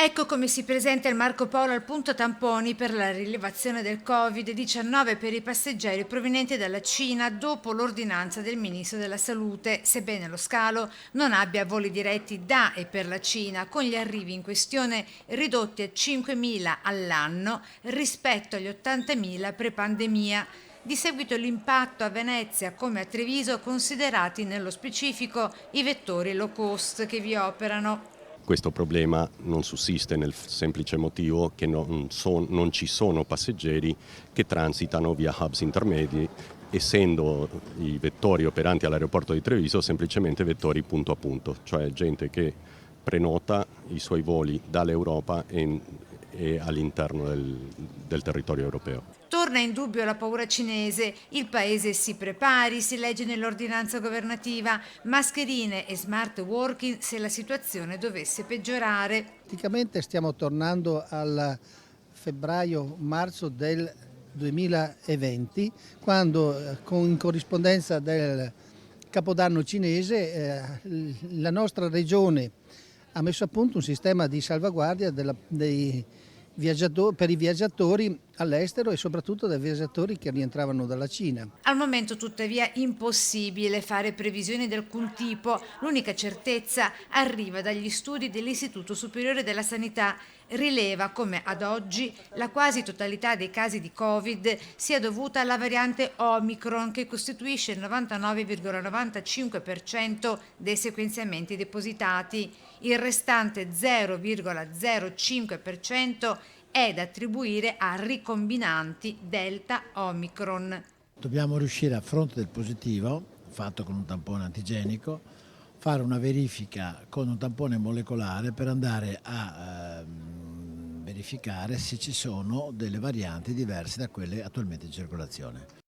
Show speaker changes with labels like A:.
A: Ecco come si presenta il Marco Polo al punto tamponi per la rilevazione del Covid-19 per i passeggeri provenienti dalla Cina dopo l'ordinanza del Ministro della Salute, sebbene lo scalo non abbia voli diretti da e per la Cina, con gli arrivi in questione ridotti a 5.000 all'anno rispetto agli 80.000 pre-pandemia. Di seguito l'impatto a Venezia come a Treviso, considerati nello specifico i vettori low cost che vi operano.
B: Questo problema non sussiste nel semplice motivo che non ci sono passeggeri che transitano via hubs intermedi, essendo i vettori operanti all'aeroporto di Treviso semplicemente vettori punto a punto, cioè gente che prenota i suoi voli dall'Europa e all'interno del territorio europeo.
A: Torna in dubbio la paura cinese, il paese si prepari, si legge nell'ordinanza governativa, mascherine e smart working se la situazione dovesse peggiorare.
C: Praticamente stiamo tornando al febbraio-marzo del 2020, quando in corrispondenza del Capodanno cinese la nostra regione ha messo a punto un sistema di salvaguardia per i viaggiatori all'estero e soprattutto dai viaggiatori che rientravano dalla Cina.
A: Al momento tuttavia impossibile fare previsioni di alcun tipo, l'unica certezza arriva dagli studi dell'Istituto Superiore della Sanità. Rileva come ad oggi la quasi totalità dei casi di Covid sia dovuta alla variante Omicron, che costituisce il 99,95% dei sequenziamenti depositati. Il restante 0,05% è da attribuire a ricombinanti Delta Omicron.
D: Dobbiamo riuscire, a fronte del positivo, fatto con un tampone antigenico, fare una verifica con un tampone molecolare per andare a verificare se ci sono delle varianti diverse da quelle attualmente in circolazione.